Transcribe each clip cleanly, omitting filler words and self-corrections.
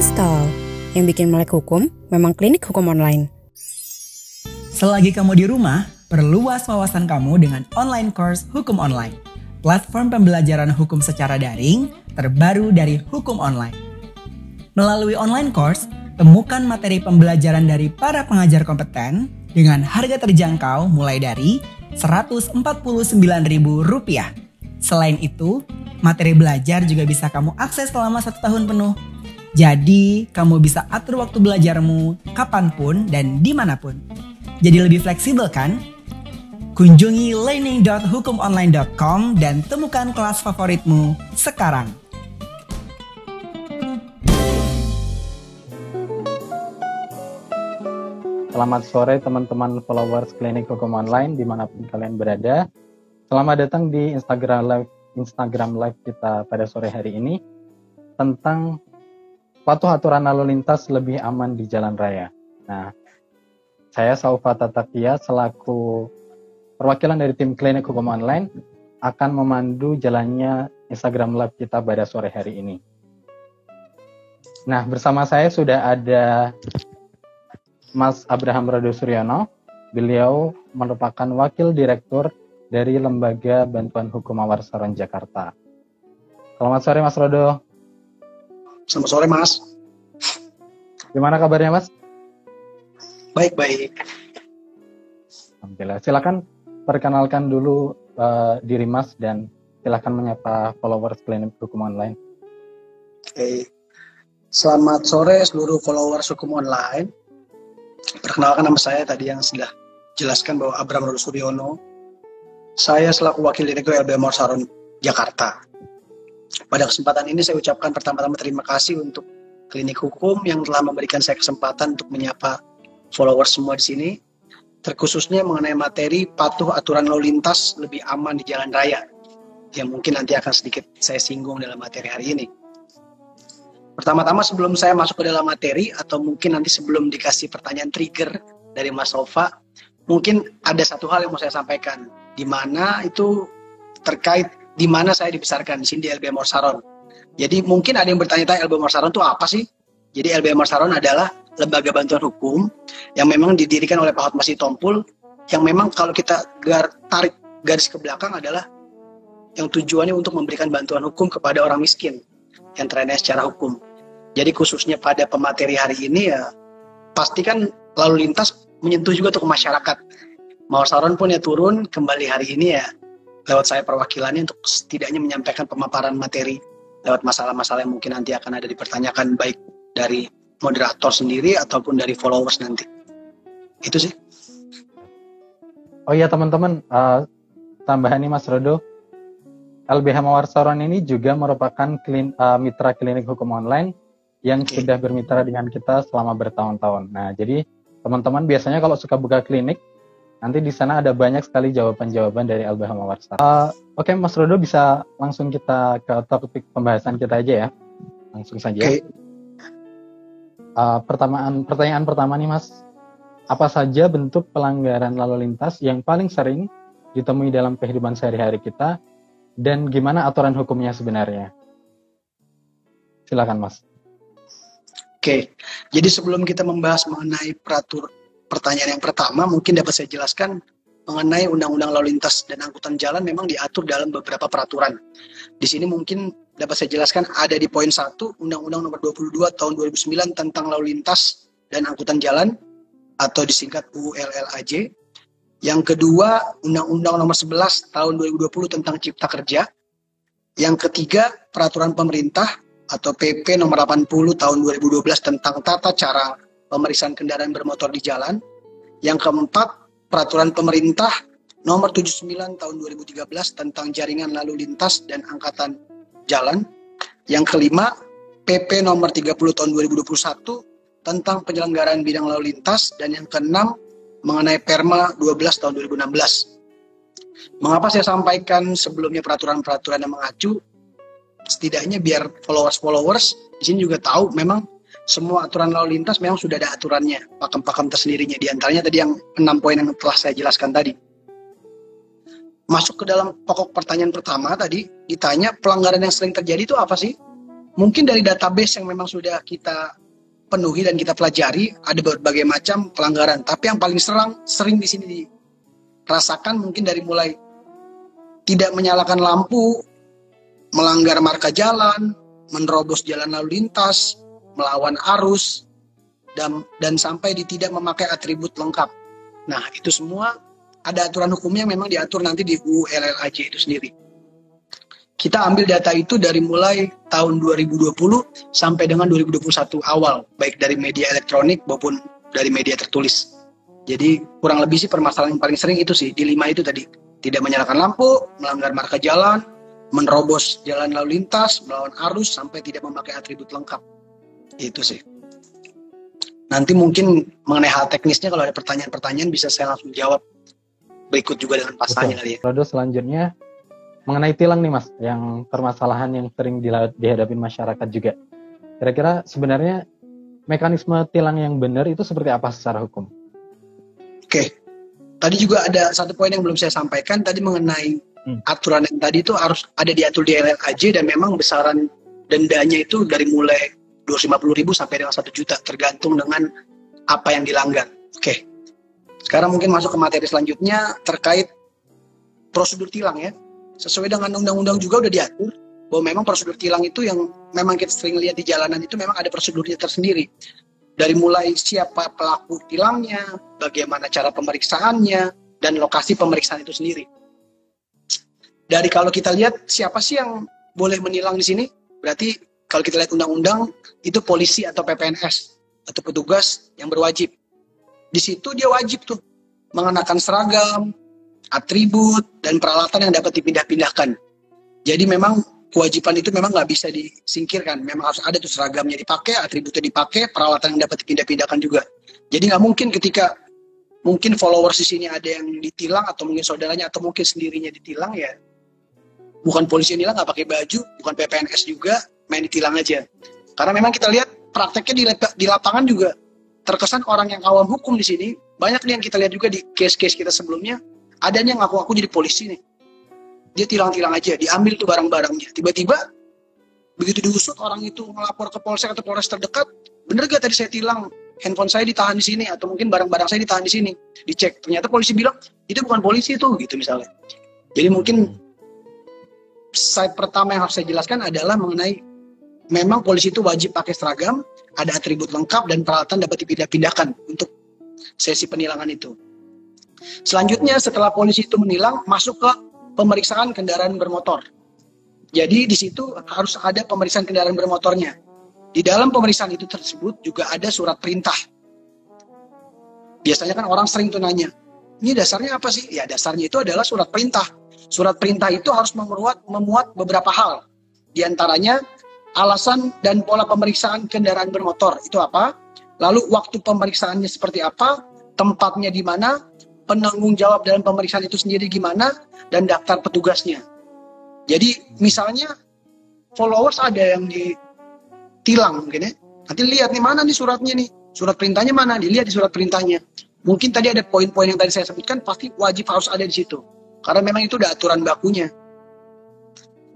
Install. Yang bikin melek hukum memang Klinik Hukum Online. Selagi kamu di rumah, perluas wawasan kamu dengan online course Hukum Online. Platform pembelajaran hukum secara daring terbaru dari Hukum Online. Melalui online course, temukan materi pembelajaran dari para pengajar kompeten dengan harga terjangkau mulai dari Rp149.000. Selain itu, materi belajar juga bisa kamu akses selama 1 tahun penuh. Jadi, kamu bisa atur waktu belajarmu kapanpun dan dimanapun. Jadi lebih fleksibel kan? Kunjungi learning.hukumonline.com dan temukan kelas favoritmu sekarang. Selamat sore teman-teman followers Klinik Hukum Online dimanapun kalian berada. Selamat datang di Instagram Live kita pada sore hari ini tentang patuh aturan lalu lintas lebih aman di jalan raya. Nah, saya Saufa Tatakia selaku perwakilan dari tim Klinik Hukum Online akan memandu jalannya Instagram Live kita pada sore hari ini. Nah, bersama saya sudah ada Mas Abraham Rodo Suryono. Beliau merupakan Wakil Direktur dari Lembaga Bantuan Hukum Awarsaron Jakarta. Selamat sore Mas Rodo. Selamat sore Mas. Gimana kabarnya Mas? Baik-baik. Alhamdulillah. Silakan perkenalkan dulu diri Mas dan silakan menyapa followers Klinik Hukum Online. Oke. Selamat sore seluruh followers Hukum Online. Perkenalkan nama saya tadi yang sudah jelaskan bahwa Abraham Rodo Suryono. Saya selaku Wakil Direktur LBH Awarsaron Jakarta. Pada kesempatan ini saya ucapkan pertama-tama terima kasih untuk Klinik Hukum yang telah memberikan saya kesempatan untuk menyapa followers semua di sini, terkhususnya mengenai materi patuh aturan lalu lintas lebih aman di jalan raya, yang mungkin nanti akan sedikit saya singgung dalam materi hari ini. Pertama-tama sebelum saya masuk ke dalam materi, atau mungkin nanti sebelum dikasih pertanyaan trigger dari Mas Sofa, mungkin ada satu hal yang mau saya sampaikan, di mana itu terkait di mana saya dibesarkan di sini di LBH Awarsaron. Jadi mungkin ada yang bertanya-tanya LBH Awarsaron itu apa sih? Jadi LBH Awarsaron adalah lembaga bantuan hukum yang memang didirikan oleh Pak Hotma Sitompul, yang memang kalau kita tarik garis ke belakang adalah yang tujuannya untuk memberikan bantuan hukum kepada orang miskin yang teraniaya secara hukum. Jadi khususnya pada pemateri hari ini ya pastikan lalu lintas menyentuh juga untuk masyarakat. Awarsaron pun ya turun kembali hari ini ya lewat saya perwakilannya untuk setidaknya menyampaikan pemaparan materi lewat masalah-masalah yang mungkin nanti akan ada dipertanyakan baik dari moderator sendiri ataupun dari followers nanti. Itu sih. Oh iya teman-teman, tambahan nih Mas Rodo, LBH Awarsaron ini juga merupakan mitra Klinik Hukum Online yang sudah bermitra dengan kita selama bertahun-tahun. Nah, jadi teman-teman biasanya kalau suka buka klinik, nanti di sana ada banyak sekali jawaban-jawaban dari LBH Awarsaron. Oke, Mas Rodo bisa langsung kita ke topik pembahasan kita aja ya. Langsung saja. Okay. Pertanyaan pertama nih Mas, apa saja bentuk pelanggaran lalu lintas yang paling sering ditemui dalam kehidupan sehari-hari kita dan gimana aturan hukumnya sebenarnya? Silakan Mas. Oke, jadi sebelum kita membahas mengenai pertanyaan yang pertama, mungkin dapat saya jelaskan mengenai Undang-Undang Lalu Lintas dan Angkutan Jalan memang diatur dalam beberapa peraturan. Di sini mungkin dapat saya jelaskan ada di poin 1 Undang-Undang Nomor 22 Tahun 2009 tentang Lalu Lintas dan Angkutan Jalan atau disingkat ULLAJ. Yang kedua Undang-Undang Nomor 11 Tahun 2020 tentang Cipta Kerja. Yang ketiga Peraturan Pemerintah atau PP Nomor 80 Tahun 2012 tentang tata cara pemeriksaan kendaraan bermotor di jalan. Yang keempat, Peraturan Pemerintah Nomor 79 Tahun 2013 tentang jaringan lalu lintas dan angkatan jalan. Yang kelima, PP Nomor 30 Tahun 2021 tentang penyelenggaraan bidang lalu lintas. Dan yang keenam, mengenai Perma 12 Tahun 2016. Mengapa saya sampaikan sebelumnya peraturan-peraturan yang mengacu? Setidaknya biar followers di sini juga tahu memang semua aturan lalu lintas memang sudah ada aturannya, pakem-pakem tersendirinya. Di antaranya tadi yang 6 poin yang telah saya jelaskan tadi. Masuk ke dalam pokok pertanyaan pertama tadi, ditanya pelanggaran yang sering terjadi itu apa sih? mungkin dari database yang memang sudah kita penuhi dan kita pelajari, ada berbagai macam pelanggaran. Tapi yang paling sering di sini dirasakan mungkin dari mulai tidak menyalakan lampu, melanggar marka jalan, menerobos jalan lalu lintas, melawan arus, dan sampai di tidak memakai atribut lengkap. Nah, itu semua ada aturan hukumnya memang diatur nanti di UU LLAJ itu sendiri. Kita ambil data itu dari mulai tahun 2020 sampai dengan 2021 awal, baik dari media elektronik maupun dari media tertulis. Jadi kurang lebih sih permasalahan yang paling sering itu sih, di 5 itu tadi. Tidak menyalakan lampu, melanggar marka jalan, menerobos jalan lalu lintas, melawan arus, sampai tidak memakai atribut lengkap. Itu sih. Nanti mungkin mengenai hal teknisnya kalau ada pertanyaan-pertanyaan bisa saya langsung jawab berikut juga dengan pasalnya kali ya. Lalu selanjutnya mengenai tilang nih Mas, yang permasalahan yang sering dihadapi masyarakat juga. Kira-kira sebenarnya mekanisme tilang yang benar itu seperti apa secara hukum? Oke, tadi juga ada satu poin yang belum saya sampaikan tadi mengenai aturan yang tadi itu harus ada diatur di LLAJ dan memang besaran dendanya itu dari mulai 250.000 sampai dengan 1 juta tergantung dengan apa yang dilanggar. Oke, sekarang mungkin masuk ke materi selanjutnya terkait prosedur tilang ya. Sesuai dengan undang-undang juga udah diatur bahwa memang prosedur tilang itu yang memang kita sering lihat di jalanan itu memang ada prosedurnya tersendiri. Dari mulai siapa pelaku tilangnya, bagaimana cara pemeriksaannya, dan lokasi pemeriksaan itu sendiri. Dari kalau kita lihat siapa sih yang boleh menilang di sini, berarti kalau kita lihat undang-undang itu polisi atau PPNS atau petugas yang berwajib. Di situ dia wajib tuh mengenakan seragam, atribut, dan peralatan yang dapat dipindah-pindahkan. Jadi memang kewajiban itu memang nggak bisa disingkirkan. Memang harus ada tuh seragamnya dipakai, atributnya dipakai, peralatan yang dapat dipindah-pindahkan juga. Jadi nggak mungkin ketika mungkin followers di sini ada yang ditilang atau mungkin saudaranya atau mungkin sendirinya ditilang ya. Bukan polisi yang nilang nggak pakai baju, bukan PPNS juga main ditilang aja. Karena memang kita lihat prakteknya di lapangan juga terkesan orang yang awam hukum di sini banyak nih yang kita lihat juga di case-case kita sebelumnya. Ada yang ngaku-ngaku jadi polisi nih. Dia tilang-tilang aja, diambil tuh barang-barangnya. Tiba-tiba, begitu diusut orang itu melapor ke polsek atau polres terdekat, bener gak tadi saya tilang, handphone saya ditahan di sini, atau mungkin barang-barang saya ditahan di sini. Dicek, ternyata polisi bilang, itu bukan polisi tuh, gitu misalnya. Jadi mungkin, side pertama yang harus saya jelaskan adalah mengenai, memang polisi itu wajib pakai seragam, ada atribut lengkap, dan peralatan dapat dipindah-pindahkan untuk sesi penilangan itu. Selanjutnya setelah polisi itu menilang masuk ke pemeriksaan kendaraan bermotor. Jadi di situ harus ada pemeriksaan kendaraan bermotornya. Di dalam pemeriksaan itu tersebut juga ada surat perintah. Biasanya kan orang sering tuh nanya, ini dasarnya apa sih? Ya dasarnya itu adalah surat perintah. Surat perintah itu harus memuat beberapa hal. Di antaranya alasan dan pola pemeriksaan kendaraan bermotor itu apa? Lalu waktu pemeriksaannya seperti apa? Tempatnya di mana? Penanggung jawab dalam pemeriksaan itu sendiri gimana, dan daftar petugasnya. Jadi misalnya followers ada yang ditilang mungkin ya, nanti lihat nih mana nih suratnya nih, surat perintahnya mana, dilihat di surat perintahnya. Mungkin tadi ada poin-poin yang tadi saya sebutkan pasti wajib harus ada di situ, karena memang itu udah aturan bakunya.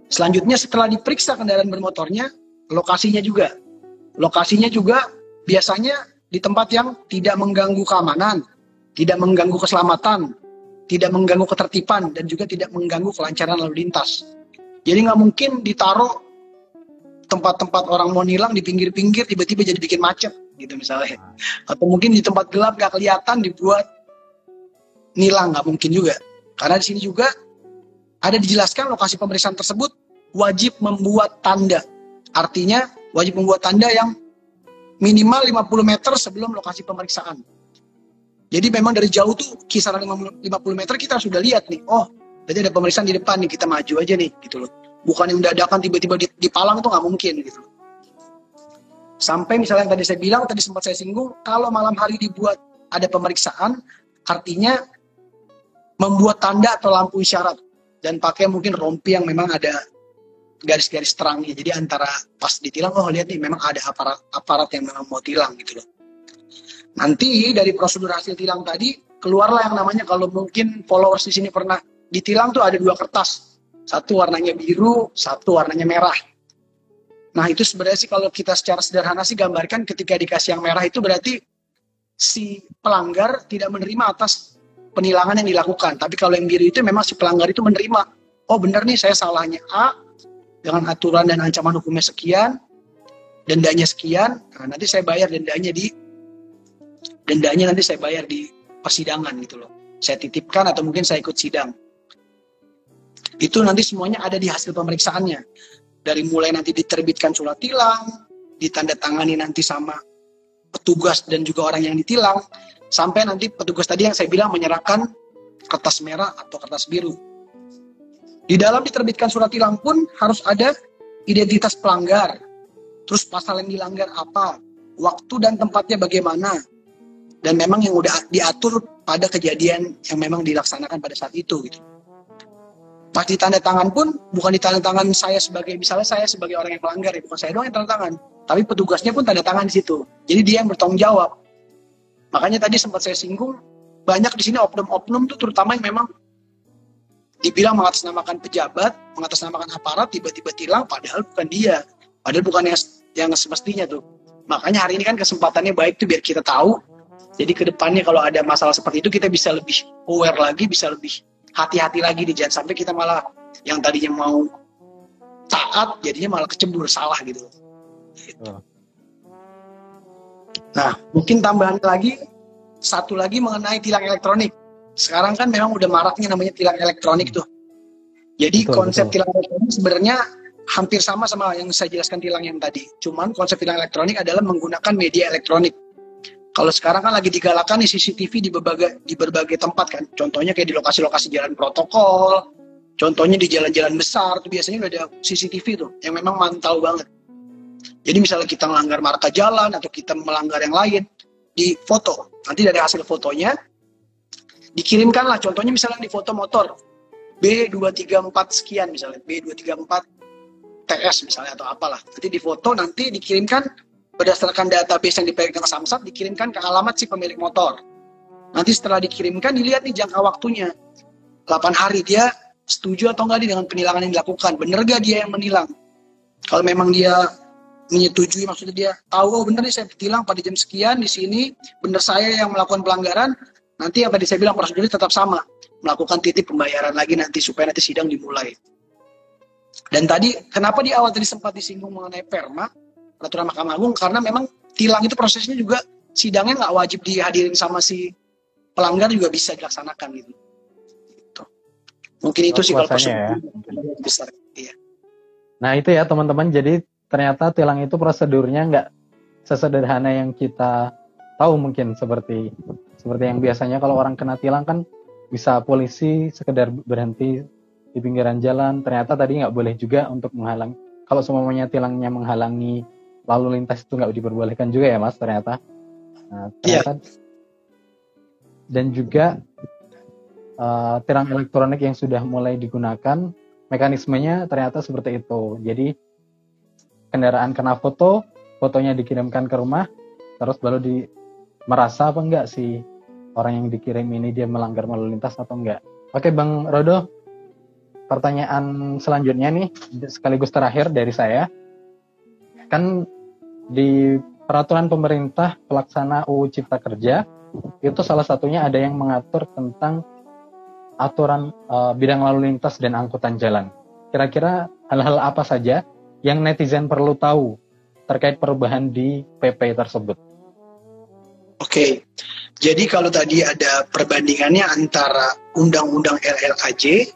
Selanjutnya setelah diperiksa kendaraan bermotornya, lokasinya juga biasanya di tempat yang tidak mengganggu keamanan, tidak mengganggu keselamatan, tidak mengganggu ketertiban, dan juga tidak mengganggu kelancaran lalu lintas. Jadi nggak mungkin ditaruh tempat-tempat orang mau nilang di pinggir-pinggir tiba-tiba jadi bikin macet gitu misalnya. Atau mungkin di tempat gelap nggak kelihatan dibuat nilang, nggak mungkin juga. Karena di sini juga ada dijelaskan lokasi pemeriksaan tersebut wajib membuat tanda. Artinya wajib membuat tanda yang minimal 50 meter sebelum lokasi pemeriksaan. Jadi memang dari jauh tuh kisaran 50 meter kita sudah lihat nih, oh jadi ada pemeriksaan di depan nih, kita maju aja nih gitu loh. Bukan yang dadakan tiba-tiba dipalang tuh nggak mungkin gitu loh. Sampai misalnya yang tadi saya bilang, tadi sempat saya singgung, kalau malam hari dibuat ada pemeriksaan, artinya membuat tanda atau lampu isyarat. Dan pakai mungkin rompi yang memang ada garis-garis terangnya. Jadi antara pas ditilang, oh lihat nih memang ada aparat yang memang mau tilang gitu loh. Nanti dari prosedur hasil tilang tadi keluarlah yang namanya, kalau mungkin followers di sini pernah ditilang tuh ada 2 kertas, satu warnanya biru, satu warnanya merah. Nah itu sebenarnya sih kalau kita secara sederhana sih gambarkan ketika dikasih yang merah itu berarti si pelanggar tidak menerima atas penilangan yang dilakukan. Tapi kalau yang biru itu memang si pelanggar itu menerima, oh benar nih saya salahnya A, dengan aturan dan ancaman hukumnya sekian, dendanya sekian, nah, nanti saya bayar dendanya nanti saya bayar di persidangan gitu loh. Saya titipkan atau mungkin saya ikut sidang. Itu nanti semuanya ada di hasil pemeriksaannya. Dari mulai nanti diterbitkan surat tilang, ditandatangani nanti sama petugas dan juga orang yang ditilang, sampai nanti petugas tadi yang saya bilang menyerahkan kertas merah atau kertas biru. Di dalam diterbitkan surat tilang pun harus ada identitas pelanggar, terus pasal yang dilanggar apa, waktu dan tempatnya bagaimana, dan memang yang udah diatur pada kejadian yang memang dilaksanakan pada saat itu gitu. Pas ditanda tangan pun bukan ditanda tangan saya sebagai, misalnya saya sebagai orang yang melanggar ya, bukan saya doang yang tanda tangan, tapi petugasnya pun tanda tangan di situ. Jadi dia yang bertanggung jawab. Makanya tadi sempat saya singgung, banyak di sini oknum-oknum tuh terutama yang memang dibilang mengatasnamakan pejabat, mengatasnamakan aparat, tiba-tiba tilang, padahal bukan dia, padahal bukan yang semestinya tuh. Makanya hari ini kan kesempatannya baik tuh biar kita tahu. Jadi ke depannya kalau ada masalah seperti itu kita bisa lebih aware lagi, bisa lebih hati-hati lagi nih, jangan sampai kita malah yang tadinya mau taat jadinya malah kecebur salah gitu. Nah, mungkin tambahan lagi satu lagi mengenai tilang elektronik. Sekarang kan memang udah maraknya namanya tilang elektronik tuh. Jadi konsep tilang elektronik sebenarnya hampir sama yang saya jelaskan tilang yang tadi. Cuman konsep tilang elektronik adalah menggunakan media elektronik. Kalau sekarang kan lagi digalakan di CCTV di berbagai tempat kan. Contohnya kayak di lokasi-lokasi jalan protokol, contohnya di jalan-jalan besar tuh biasanya udah ada CCTV tuh yang memang mantau banget. Jadi misalnya kita melanggar marka jalan atau kita melanggar yang lain, di foto. Nanti dari hasil fotonya dikirimkanlah, contohnya misalnya di foto motor B234 sekian misalnya, B234 TS misalnya atau apalah. Nanti di foto nanti dikirimkan berdasarkan database yang dipegang Samsat, dikirimkan ke alamat si pemilik motor. Nanti setelah dikirimkan, dilihat nih jangka waktunya. 8 hari dia setuju atau enggak dengan penilangan yang dilakukan. Bener gak dia yang menilang? Kalau memang dia menyetujui, maksudnya dia tahu, oh bener nih saya ditilang pada jam sekian di sini, bener saya yang melakukan pelanggaran, nanti yang tadi saya bilang prosedurnya tetap sama. Melakukan titip pembayaran lagi nanti, supaya nanti sidang dimulai. Dan tadi, kenapa di awal tadi sempat disinggung mengenai perma, peraturan Mahkamah Agung, karena memang tilang itu prosesnya juga sidangnya nggak wajib dihadirin sama si pelanggar, juga bisa dilaksanakan gitu. Mungkin itu sih kalau prosedur besar. Iya. Nah itu ya teman-teman, jadi ternyata tilang itu prosedurnya nggak sesederhana yang kita tahu mungkin seperti yang biasanya kalau orang kena tilang kan bisa polisi sekedar berhenti di pinggiran jalan, ternyata tadi nggak boleh juga untuk menghalang. Kalau semuanya tilangnya menghalangi lalu lintas itu nggak diperbolehkan juga ya Mas ternyata. Nah, ternyata dan juga tilang elektronik yang sudah mulai digunakan mekanismenya ternyata seperti itu. Jadi kendaraan kena fotonya dikirimkan ke rumah, terus baru merasa apa enggak sih orang yang dikirim ini dia melanggar lalu lintas atau enggak. Oke Bang Rodo, pertanyaan selanjutnya nih sekaligus terakhir dari saya. Kan di peraturan pemerintah pelaksana UU Cipta Kerja itu salah satunya ada yang mengatur tentang aturan bidang lalu lintas dan angkutan jalan. Kira-kira hal-hal apa saja yang netizen perlu tahu terkait perubahan di PP tersebut? Oke, jadi kalau tadi ada perbandingannya antara Undang-Undang LLAJ,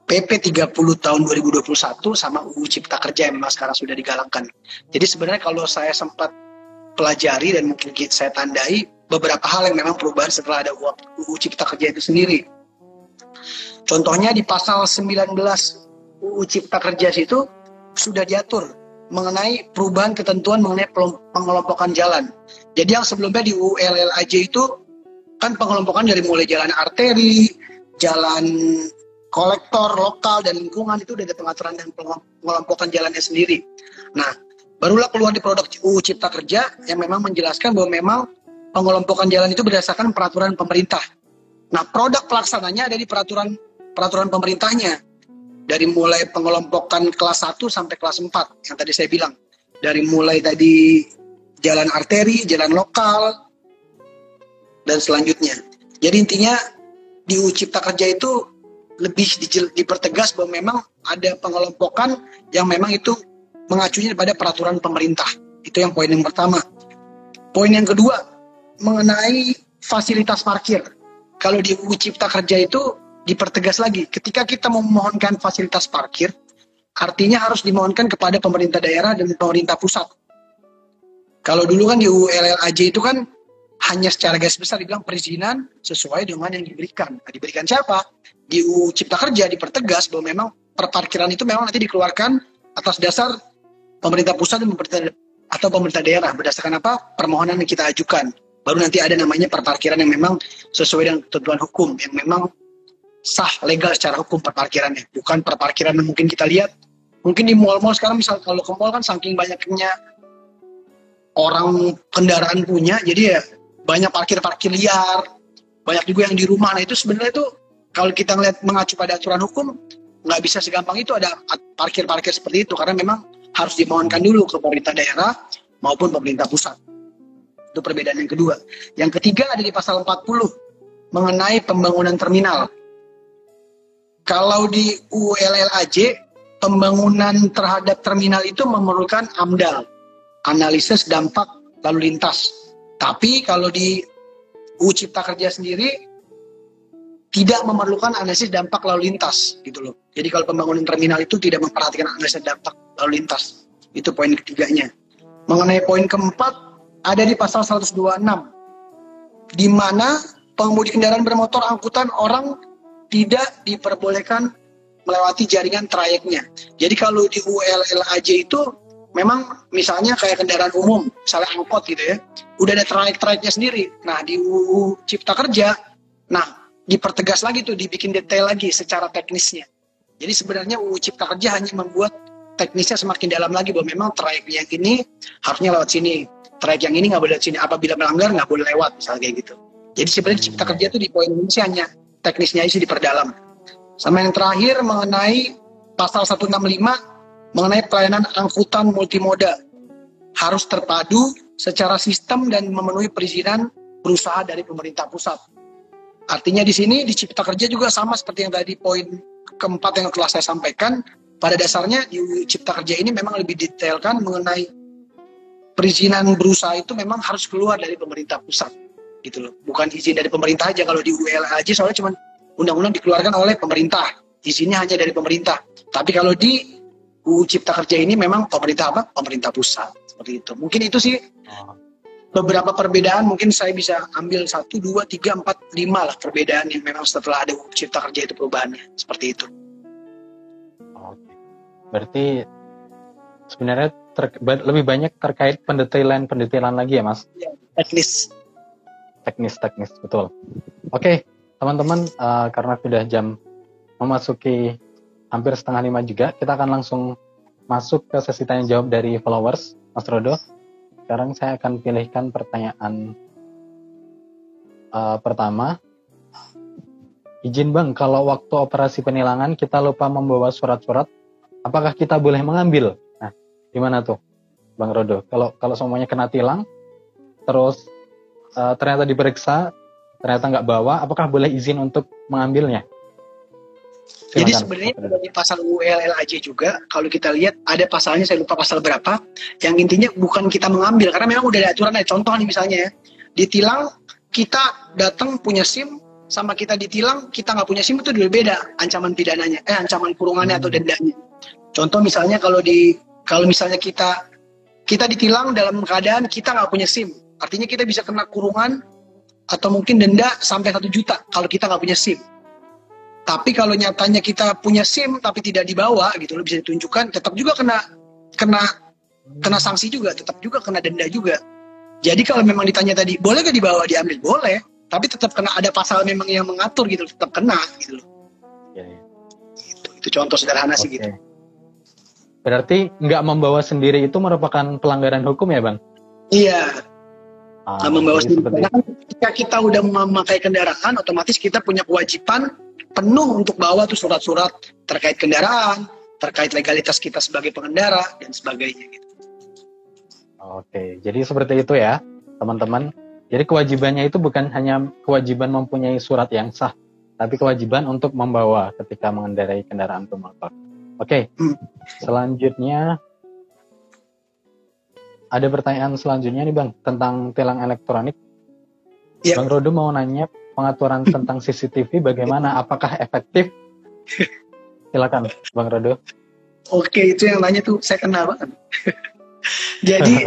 PP 30 tahun 2021 sama UU Cipta Kerja yang memang sekarang sudah digalakkan. Jadi sebenarnya kalau saya sempat pelajari dan mungkin saya tandai beberapa hal yang memang perubahan setelah ada UU Cipta Kerja itu sendiri. Contohnya di pasal 19 UU Cipta Kerja itu sudah diatur mengenai perubahan ketentuan mengenai pengelompokan jalan. Jadi yang sebelumnya di UU LLAJ itu kan pengelompokan dari mulai jalan arteri, jalan kolektor, lokal, dan lingkungan itu udah ada pengaturan dan pengelompokan jalannya sendiri. Nah, barulah keluar di produk UU Cipta Kerja yang memang menjelaskan bahwa memang pengelompokan jalan itu berdasarkan peraturan pemerintah. Nah, produk pelaksananya ada di peraturan pemerintahnya. Dari mulai pengelompokan kelas 1 sampai kelas 4 yang tadi saya bilang. Dari mulai tadi jalan arteri, jalan lokal, dan selanjutnya. Jadi intinya di UU Cipta Kerja itu lebih dipertegas bahwa memang ada pengelompokan yang memang itu mengacunya pada peraturan pemerintah. Itu yang poin yang pertama. Poin yang kedua, mengenai fasilitas parkir. Kalau di UU Cipta Kerja itu dipertegas lagi, ketika kita memohonkan fasilitas parkir, artinya harus dimohonkan kepada pemerintah daerah dan pemerintah pusat. Kalau dulu kan di UU LLAJ itu kan hanya secara garis besar dibilang perizinan sesuai dengan yang diberikan. Nah, diberikan siapa? Di UU Cipta Kerja dipertegas bahwa memang perparkiran itu memang nanti dikeluarkan atas dasar pemerintah pusat dan pemerintah daerah. Berdasarkan apa? Permohonan yang kita ajukan. Baru nanti ada namanya perparkiran yang memang sesuai dengan ketentuan hukum, yang memang sah, legal secara hukum perparkirannya. Bukan perparkiran yang mungkin kita lihat. Mungkin di mall-mall sekarang, misal kalau ke mall kan saking banyaknya orang kendaraan punya, jadi ya banyak parkir-parkir liar, banyak juga yang di rumah. Nah itu sebenarnya itu kalau kita ngeliat mengacu pada aturan hukum, nggak bisa segampang itu ada parkir-parkir seperti itu, karena memang harus dimohonkan dulu ke pemerintah daerah maupun pemerintah pusat. Itu perbedaan yang kedua. Yang ketiga ada di pasal 40 mengenai pembangunan terminal. Kalau di UU LLAJ, pembangunan terhadap terminal itu memerlukan AMDAL, analisis dampak lalu lintas. Tapi kalau di UU Cipta Kerja sendiri tidak memerlukan analisis dampak lalu lintas, gitu loh. Jadi kalau pembangunan terminal itu tidak memperhatikan analisis dampak lalu lintas. Itu poin ketiganya. Mengenai poin keempat ada di pasal 126, di mana pengemudi kendaraan bermotor angkutan orang tidak diperbolehkan melewati jaringan trayeknya. Jadi kalau di UU LLAJ itu memang misalnya kayak kendaraan umum, misalnya angkot gitu ya, udah ada trayek-trayeknya sendiri. Nah di UU Cipta Kerja, nah dipertegas lagi tuh, dibikin detail lagi secara teknisnya. Jadi sebenarnya UU Cipta Kerja hanya membuat teknisnya semakin dalam lagi, bahwa memang trayek yang ini harusnya lewat sini, trayek yang ini nggak boleh lewat sini, apabila melanggar nggak boleh lewat, misalnya kayak gitu. Jadi sebenarnya Cipta Kerja itu di poin ini sih hanya teknisnya isi diperdalam. Sama yang terakhir mengenai pasal 165 mengenai pelayanan angkutan multimoda harus terpadu secara sistem dan memenuhi perizinan berusaha dari pemerintah pusat. Artinya di sini di Cipta Kerja juga sama seperti yang tadi poin keempat yang telah saya sampaikan. Pada dasarnya di Cipta Kerja ini memang lebih detailkan mengenai perizinan berusaha itu memang harus keluar dari pemerintah pusat, gitu loh. Bukan izin dari pemerintah aja. Kalau di UU aja soalnya cuma undang-undang dikeluarkan oleh pemerintah, izinnya hanya dari pemerintah. Tapi kalau di UU Cipta Kerja ini memang pemerintah apa? Pemerintah pusat, seperti itu. Mungkin itu sih beberapa perbedaan. Mungkin saya bisa ambil 1, 2, 3, 4, 5 lah perbedaan yang memang setelah ada UU Cipta Kerja itu perubahannya, seperti itu. Berarti sebenarnya lebih banyak terkait pendetailan lagi ya, Mas? Ya, Teknis, betul. Oke, teman-teman, karena sudah jam memasuki hampir 4:30 juga, kita akan langsung masuk ke sesi tanya jawab dari followers, Mas Rodo. Sekarang saya akan pilihkan pertanyaan pertama. Izin Bang, kalau waktu operasi penilangan kita lupa membawa surat-surat, apakah kita boleh mengambil? Nah, gimana tuh, Bang Rodo? Kalau semuanya kena tilang, terus ternyata diperiksa, ternyata nggak bawa, apakah boleh izin untuk mengambilnya? Silakan. Jadi sebenarnya di pasal UU LLAJ juga, kalau kita lihat ada pasalnya, saya lupa pasal berapa, yang intinya bukan kita mengambil, karena memang udah ada aturan. Contoh nih misalnya ya, ditilang, kita datang punya SIM, sama kita ditilang, kita nggak punya SIM, itu udah beda ancaman pidananya, ancaman kurungannya atau dendanya. Contoh misalnya kalau misalnya kita ditilang dalam keadaan kita nggak punya SIM, artinya kita bisa kena kurungan atau mungkin denda sampai 1 juta kalau kita nggak punya SIM. Tapi kalau nyatanya kita punya SIM tapi tidak dibawa gitu, bisa ditunjukkan, tetap juga kena sanksi juga, tetap juga kena denda juga. Jadi kalau memang ditanya tadi boleh nggak dibawa, diambil, boleh, tapi tetap kena, ada pasal memang yang mengatur gitu, tetap kena gitu loh. Ya. Itu contoh sederhana sih gitu. Berarti nggak membawa sendiri itu merupakan pelanggaran hukum ya, Bang? Iya. Membawa sendiri. Karena kan ketika kita udah memakai kendaraan, otomatis kita punya kewajiban penuh untuk bawa tuh surat-surat terkait kendaraan, terkait legalitas kita sebagai pengendara dan sebagainya gitu. Oke, jadi seperti itu ya, teman-teman. Jadi kewajibannya itu bukan hanya kewajiban mempunyai surat yang sah, tapi kewajiban untuk membawa ketika mengendarai kendaraan bermotor. Oke, selanjutnya ada pertanyaan selanjutnya nih Bang, tentang tilang elektronik. Iya. Bang Rodo mau nanya pengaturan tentang CCTV bagaimana? Apakah efektif? Silakan Bang Rodo. Oke, itu yang nanya tuh saya kenal banget. Jadi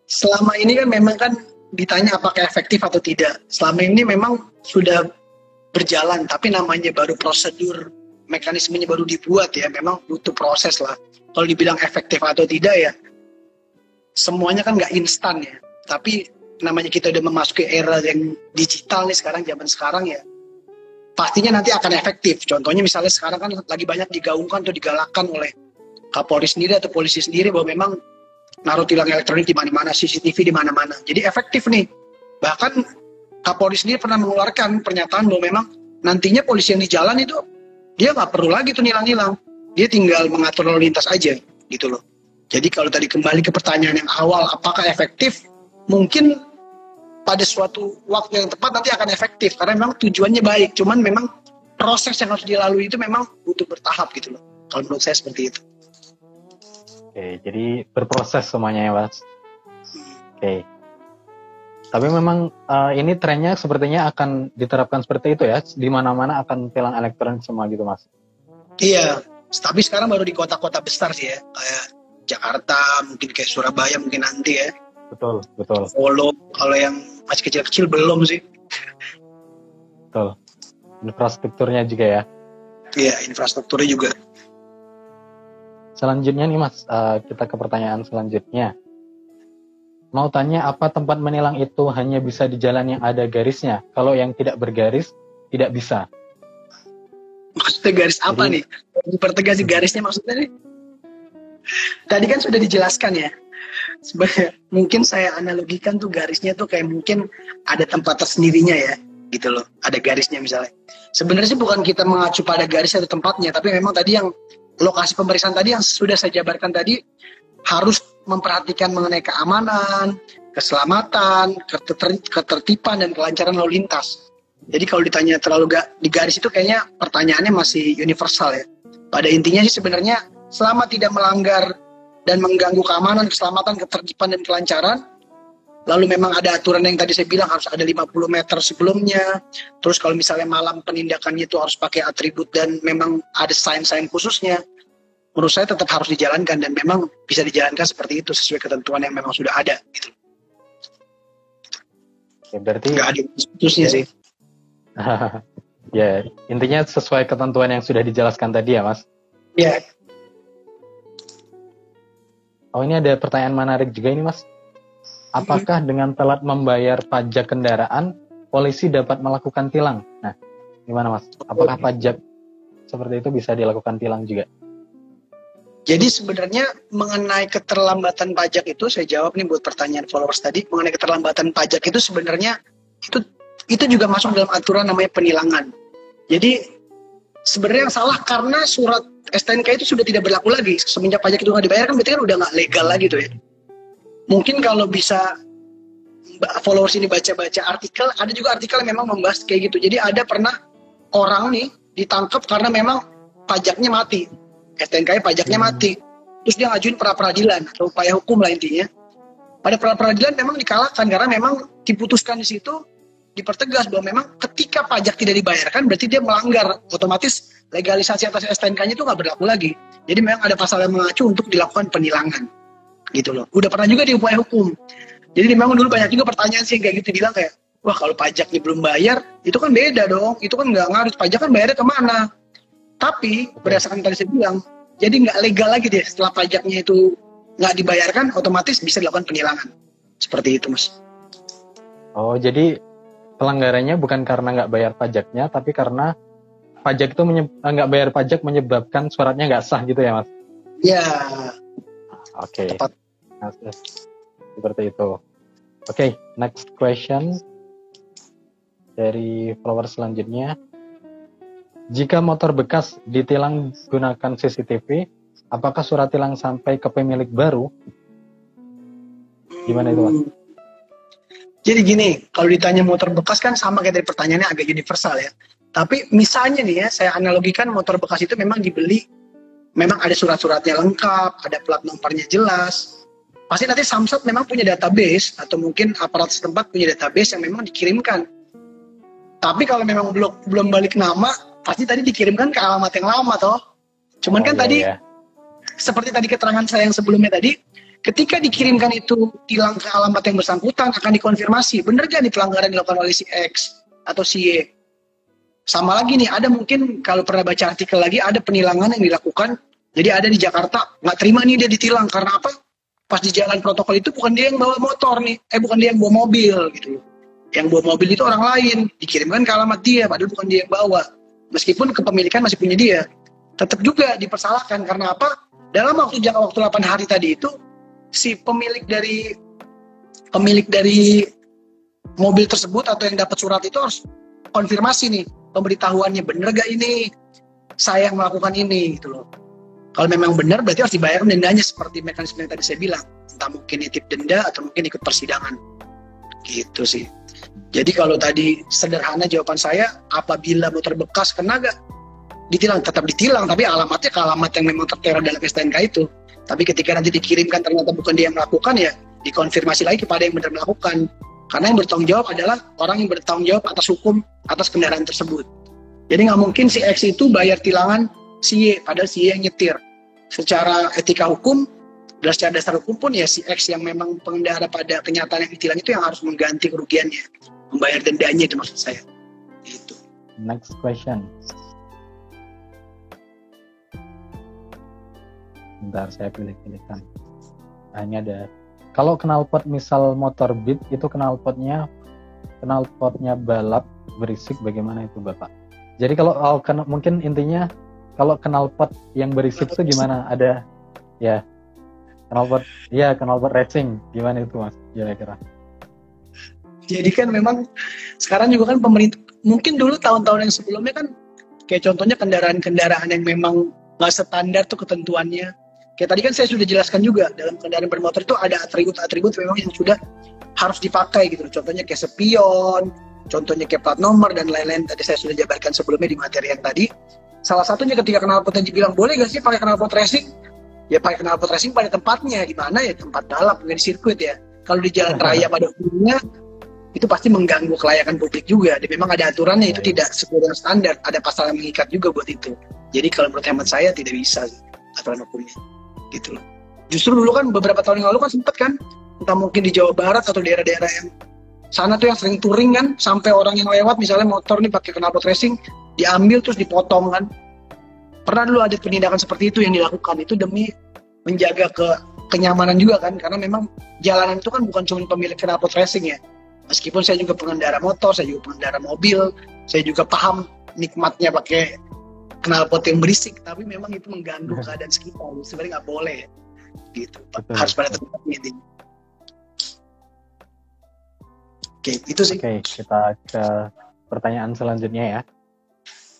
selama ini kan memang kan ditanya apakah efektif atau tidak. Selama ini memang sudah berjalan, tapi namanya baru prosedur, mekanismenya baru dibuat ya, memang butuh proses lah. Kalau dibilang efektif atau tidak ya, semuanya kan nggak instan ya. Tapi namanya kita udah memasuki era yang digital nih sekarang, zaman sekarang ya, pastinya nanti akan efektif. Contohnya misalnya sekarang kan lagi banyak digaungkan atau digalakkan oleh Kapolri sendiri atau polisi sendiri bahwa memang naruh tilang elektronik di mana-mana, CCTV di mana-mana. Jadi efektif nih. Bahkan Kapolri sendiri pernah mengeluarkan pernyataan bahwa memang nantinya polisi yang di jalan itu dia nggak perlu lagi tuh nilang-nilang. Dia tinggal mengatur lalu lintas aja gitu loh. Jadi kalau tadi kembali ke pertanyaan yang awal, apakah efektif? Mungkin pada suatu waktu yang tepat nanti akan efektif karena memang tujuannya baik. Cuman memang proses yang harus dilalui itu memang butuh bertahap gitu loh. Kalau menurut saya seperti itu. Oke, jadi berproses semuanya ya Mas. Oke. Tapi memang ini trennya sepertinya akan diterapkan seperti itu ya, di mana-mana akan tilang elektronik semua gitu Mas. Iya, tapi sekarang baru di kota-kota besar sih ya, kayak Jakarta, mungkin kayak Surabaya mungkin nanti ya. Betul, betul. Solo, kalau yang masih kecil-kecil belum sih. Betul. Infrastrukturnya juga ya. Iya, infrastrukturnya juga. Selanjutnya nih Mas, kita ke pertanyaan selanjutnya. Mau tanya, apa tempat menilang itu hanya bisa di jalan yang ada garisnya? Kalau yang tidak bergaris, tidak bisa. Maksudnya garis apa nih? Dipertegas garisnya maksudnya nih? Tadi kan sudah dijelaskan ya. Sebenarnya mungkin saya analogikan tuh garisnya tuh kayak mungkin ada tempat tersendirinya ya, gitu loh. Ada garisnya misalnya. Sebenarnya sih bukan kita mengacu pada garis atau tempatnya, tapi memang tadi yang lokasi pemeriksaan tadi yang sudah saya jabarkan tadi harus memperhatikan mengenai keamanan, keselamatan, ketertiban dan kelancaran lalu lintas. Jadi kalau ditanya terlalu di garis itu kayaknya pertanyaannya masih universal ya. Pada intinya sih sebenarnya selama tidak melanggar dan mengganggu keamanan, keselamatan, ketertiban dan kelancaran, lalu memang ada aturan yang tadi saya bilang harus ada 50 meter sebelumnya. Terus kalau misalnya malam penindakannya itu harus pakai atribut dan memang ada sign-sign khususnya. Menurut saya tetap harus dijalankan dan memang bisa dijalankan seperti itu sesuai ketentuan yang memang sudah ada. Gitu. Ya, berarti nggak ada khususnya sih. Ya, intinya sesuai ketentuan yang sudah dijelaskan tadi ya Mas. Ya. Oh, ini ada pertanyaan menarik juga ini Mas. Apakah dengan telat membayar pajak kendaraan, polisi dapat melakukan tilang? Nah, gimana Mas? Apakah pajak seperti itu bisa dilakukan tilang juga? Jadi sebenarnya mengenai keterlambatan pajak itu, saya jawab nih buat pertanyaan followers tadi, mengenai keterlambatan pajak itu sebenarnya itu juga masuk dalam aturan namanya penilangan. Jadi sebenarnya yang salah karena surat STNK itu sudah tidak berlaku lagi. Semenjak pajak itu nggak dibayar kan berarti kan udah nggak legal lagi tuh ya. Mungkin kalau bisa followers ini baca-baca artikel, ada juga artikel yang memang membahas kayak gitu. Jadi ada pernah orang nih ditangkap karena memang pajaknya mati. STNK pajaknya mati. Terus dia ngajuin pra-peradilan atau upaya hukum lah intinya. Pada pra-peradilan memang dikalahkan karena memang diputuskan di situ, dipertegas bahwa memang ketika pajak tidak dibayarkan berarti dia melanggar, otomatis legalisasi atas STNK-nya itu nggak berlaku lagi. Jadi memang ada pasal yang mengacu untuk dilakukan penilangan. Gitu loh. Udah pernah juga di upaya hukum. Jadi memang dulu banyak juga pertanyaan sih kayak gitu, bilang kayak, wah kalau pajaknya belum bayar, itu kan beda dong. Itu kan nggak ngaruh, pajak kan bayarnya kemana? Tapi berdasarkan tadi saya bilang, jadi nggak legal lagi deh setelah pajaknya itu nggak dibayarkan, otomatis bisa dilakukan penilangan. Seperti itu Mas. Oh, jadi pelanggarannya bukan karena nggak bayar pajaknya, tapi karena pajak itu nggak bayar pajak menyebabkan suratnya nggak sah gitu ya Mas? Ya. Oke. Seperti itu. Oke, next question dari follower selanjutnya. Jika motor bekas ditilang gunakan CCTV, apakah surat tilang sampai ke pemilik baru? Gimana itu, Mas? Jadi gini, kalau ditanya motor bekas kan sama kayak dari pertanyaannya agak universal ya. Tapi misalnya nih ya, saya analogikan motor bekas itu memang dibeli, memang ada surat-suratnya lengkap, ada plat nomornya jelas. Pasti nanti Samsat memang punya database, atau mungkin aparat setempat punya database yang memang dikirimkan. Tapi kalau memang belum balik nama, pasti tadi dikirimkan ke alamat yang lama toh. Cuman kan tadi, seperti tadi keterangan saya yang sebelumnya tadi, ketika dikirimkan itu tilang ke alamat yang bersangkutan akan dikonfirmasi, bener gak nih pelanggaran dilakukan oleh si X atau si Y. Sama lagi nih, ada mungkin kalau pernah baca artikel lagi, ada penilangan yang dilakukan, jadi ada di Jakarta, nggak terima nih dia ditilang, karena apa? Pas di jalan protokol itu bukan dia yang bawa motor nih, bukan dia yang bawa mobil gitu. Yang bawa mobil itu orang lain, dikirimkan ke alamat dia, padahal bukan dia yang bawa. Meskipun kepemilikan masih punya dia, tetap juga dipersalahkan, karena apa? Dalam jangka waktu 8 hari tadi itu, si pemilik dari mobil tersebut atau yang dapat surat itu harus konfirmasi nih, pemberitahuannya bener gak ini, saya yang melakukan ini gitu loh. Kalau memang benar berarti harus dibayar dendanya seperti mekanisme yang tadi saya bilang, entah mungkin nitip denda atau mungkin ikut persidangan gitu sih. Jadi kalau tadi sederhana jawaban saya, apabila motor bekas kena gak ditilang, tetap ditilang, tapi alamatnya ke alamat yang memang tertera dalam STNK itu. Tapi ketika nanti dikirimkan ternyata bukan dia yang melakukan, ya dikonfirmasi lagi kepada yang benar melakukan. Karena yang bertanggung jawab adalah orang yang bertanggung jawab atas hukum atas kendaraan tersebut. Jadi nggak mungkin si X itu bayar tilangan si Y, padahal si Y yang nyetir. Secara etika hukum dan secara dasar hukum pun ya si X yang memang pengendara pada kenyataan yang ditilang itu yang harus mengganti kerugiannya, membayar dendanya, itu maksud saya. Itu. Next question. Bentar, saya pilih-pilihkan. Hanya ada. Kalau knalpot misal motor Beat itu knalpotnya balap berisik, bagaimana itu Bapak? Jadi kalau mungkin intinya kalau knalpot yang berisik itu gimana? Ada ya knalpot racing, gimana itu Mas? Kira-kira. Jadi kan memang sekarang juga kan pemerintah, mungkin dulu tahun-tahun yang sebelumnya kan kayak contohnya kendaraan-kendaraan yang memang nggak standar tuh ketentuannya. Kayak tadi kan saya sudah jelaskan juga, dalam kendaraan bermotor itu ada atribut-atribut memang yang sudah harus dipakai gitu. Contohnya kayak spion, contohnya kayak plat nomor dan lain-lain. Tadi saya sudah jabarkan sebelumnya di materi yang tadi. Salah satunya ketika knalpotnya dibilang, boleh gak sih pakai knalpot racing? Ya pakai knalpot racing pada tempatnya. Di mana ya? Tempat balap, bukan di sirkuit ya. Kalau di jalan raya pada umumnya, itu pasti mengganggu kelayakan publik juga. Dan memang ada aturannya, itu tidak sesuai dengan standar. Ada pasal yang mengikat juga buat itu. Jadi kalau menurut hemat saya tidak bisa aturan hukumnya. Gitu loh. Justru dulu kan beberapa tahun yang lalu kan sempat kan, entah mungkin di Jawa Barat atau daerah-daerah yang sana tuh yang sering touring kan, sampai orang yang lewat misalnya motor nih pakai knalpot racing diambil terus dipotong kan. Pernah dulu ada penindakan seperti itu yang dilakukan, itu demi menjaga kenyamanan juga kan, karena memang jalanan itu kan bukan cuma pemilik knalpot racing ya. Meskipun saya juga pengendara motor, saya juga pengendara mobil, saya juga paham nikmatnya pakai knalpot yang berisik, tapi memang itu mengganggu keadaan sekitar. Sebenarnya nggak boleh, gitu. Betul. Harus pada tempatnya intinya. Oke, itu sih. Oke, kita ke pertanyaan selanjutnya ya,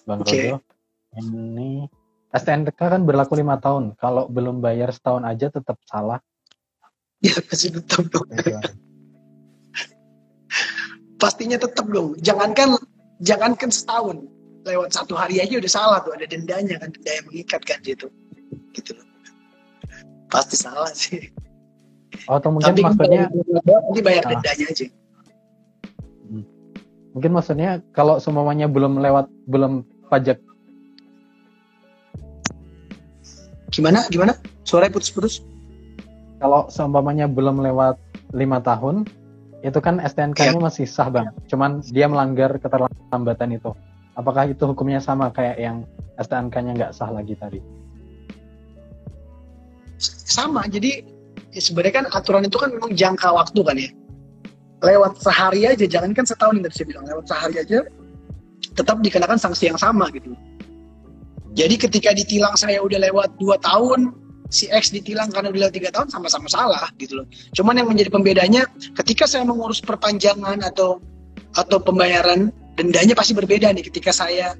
Bang Rodo. Ini STNK kan berlaku 5 tahun. Kalau belum bayar setahun aja tetap salah. Ya pasti tetap dong. Pastinya tetap dong. Jangankan setahun. Lewat 1 hari aja udah salah tuh, ada dendanya kan, denda yang mengikat kan gitu loh. Pasti salah sih. Atau mungkin tapi maksudnya nanti bayar dendanya aja. Mungkin maksudnya kalau semuanya belum pajak. Gimana? Suaranya putus-putus. Kalau seumpamanya belum lewat 5 tahun, itu kan STNK-nya masih sah Bang. Cuman dia melanggar keterlambatan itu. Apakah itu hukumnya sama kayak yang STNK-nya nggak sah lagi tadi? Sama, jadi ya sebenarnya kan aturan itu kan memang jangka waktu kan ya. Lewat sehari aja, jangan kan setahun yang tadi saya bilang, lewat sehari aja tetap dikenakan sanksi yang sama gitu. Jadi ketika ditilang saya udah lewat 2 tahun, si X ditilang karena udah lewat 3 tahun, sama-sama salah gitu loh. Cuman yang menjadi pembedanya, ketika saya mengurus perpanjangan atau pembayaran, dendanya pasti berbeda nih. Ketika saya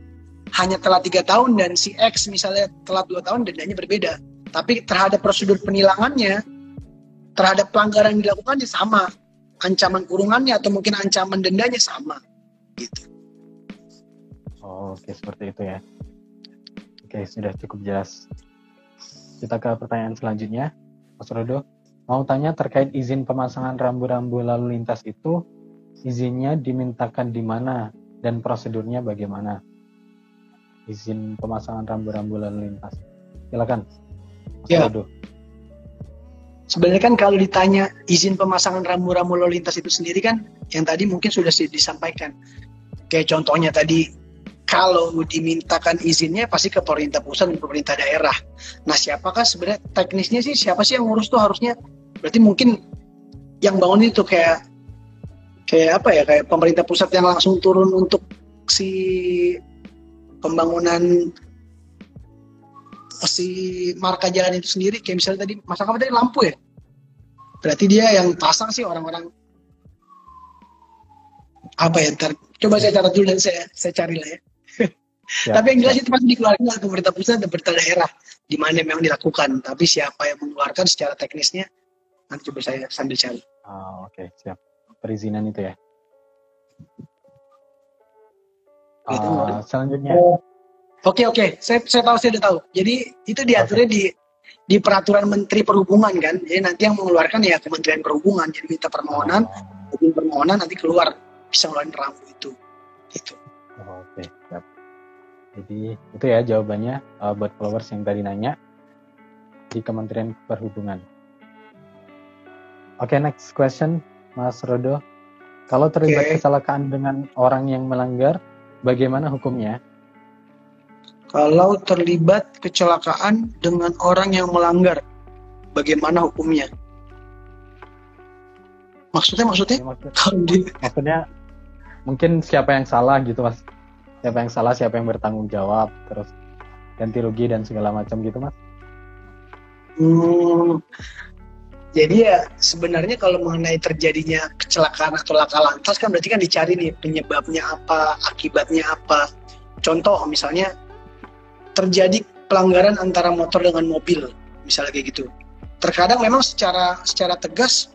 hanya telat 3 tahun dan si X misalnya telat 2 tahun, dendanya berbeda. Tapi terhadap prosedur penilangannya, terhadap pelanggaran yang dilakukannya sama, ancaman kurungannya atau mungkin ancaman dendanya sama, gitu. Oh, oke, seperti itu ya. Oke, sudah cukup jelas. Kita ke pertanyaan selanjutnya, Mas Rodo. Mau tanya terkait izin pemasangan rambu-rambu lalu lintas itu, izinnya dimintakan di mana dan prosedurnya bagaimana? Izin pemasangan rambu-rambu lalu lintas. Silakan, Mas Ya. Rodo. Sebenarnya kan kalau ditanya izin pemasangan rambu-rambu lalu lintas itu sendiri kan, yang tadi mungkin sudah disampaikan. Kayak contohnya tadi, kalau dimintakan izinnya pasti ke pemerintah pusat dan pemerintah daerah. Nah, siapakah sebenarnya teknisnya sih, siapa sih yang ngurus tuh harusnya? Berarti mungkin yang bangun itu kayak apa ya, kayak pemerintah pusat yang langsung turun untuk si pembangunan si marka jalan itu sendiri. Kayak misalnya tadi masang apa tadi, lampu ya, berarti dia yang pasang sih orang-orang apa ya, coba saya catat dulu dan saya cari lah ya. Ya, Tapi yang jelas itu pasti dikeluarkan oleh pemerintah pusat dan pemerintah daerah di mana memang dilakukan. Tapi siapa yang mengeluarkan secara teknisnya nanti coba saya sambil cari. Oke, siap. Perizinan itu ya. Gitu. Selanjutnya, Oke, saya tahu, saya udah tahu. Jadi itu diaturnya di peraturan Menteri Perhubungan kan. Jadi nanti yang mengeluarkan ya Kementerian Perhubungan. Jadi minta permohonan, nanti keluar bisa ngeluarin rambu itu. Gitu. Oke, siap. Jadi itu ya jawabannya buat followers yang tadi nanya di Kementerian Perhubungan. Oke, next question, Mas Rodo. Kalau terlibat kecelakaan dengan orang yang melanggar, bagaimana hukumnya? Kalau terlibat kecelakaan dengan orang yang melanggar, bagaimana hukumnya? Maksudnya? Kalau Maksudnya mungkin siapa yang salah gitu, Mas? Siapa yang salah, siapa yang bertanggung jawab, terus ganti rugi dan segala macam gitu, Mas? Jadi ya sebenarnya kalau mengenai terjadinya kecelakaan atau laka lantas kan berarti kan dicari nih penyebabnya apa, akibatnya apa. Contoh misalnya terjadi pelanggaran antara motor dengan mobil, misalnya kayak gitu. Terkadang memang secara tegas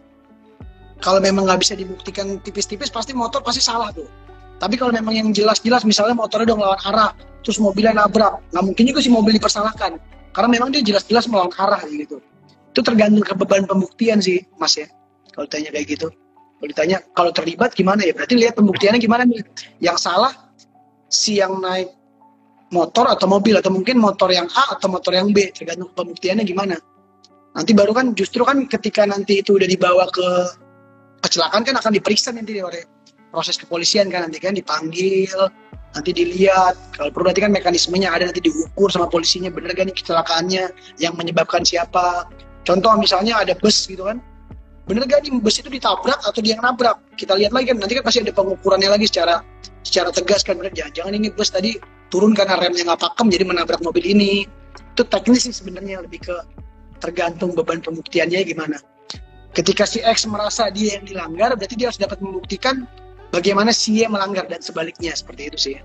kalau memang nggak bisa dibuktikan tipis-tipis pasti motor pasti salah tuh. Tapi kalau memang yang jelas-jelas misalnya motornya udah ngelawan arah, terus mobilnya nabrak, nggak mungkin juga si mobil dipersalahkan. Karena memang dia jelas-jelas melawan arah gitu. Itu tergantung ke beban pembuktian sih, Mas ya. Kalau ditanya kayak gitu. Kalau ditanya kalau terlibat gimana ya, berarti lihat pembuktiannya gimana nih. Yang salah si yang naik motor atau mobil, atau mungkin motor yang A atau motor yang B, tergantung pembuktiannya gimana. Nanti baru kan justru kan ketika nanti itu udah dibawa ke kecelakaan kan akan diperiksa nanti oleh proses kepolisian kan, nanti kan dipanggil, nanti dilihat, kalau perlu nanti kan mekanismenya ada, nanti diukur sama polisinya bener gak nih kecelakaannya, yang menyebabkan siapa. Contoh misalnya ada bus gitu kan, bener gak nih bus itu ditabrak atau dia yang nabrak, kita lihat lagi kan, nanti kan pasti ada pengukurannya lagi secara tegas kan, bener jangan ini bus tadi turun karena remnya nggak pakem jadi menabrak mobil ini. Itu teknis sih sebenarnya, lebih ke tergantung beban pembuktiannya gimana. Ketika si X merasa dia yang dilanggar, berarti dia harus dapat membuktikan bagaimana si Y melanggar dan sebaliknya, seperti itu sih.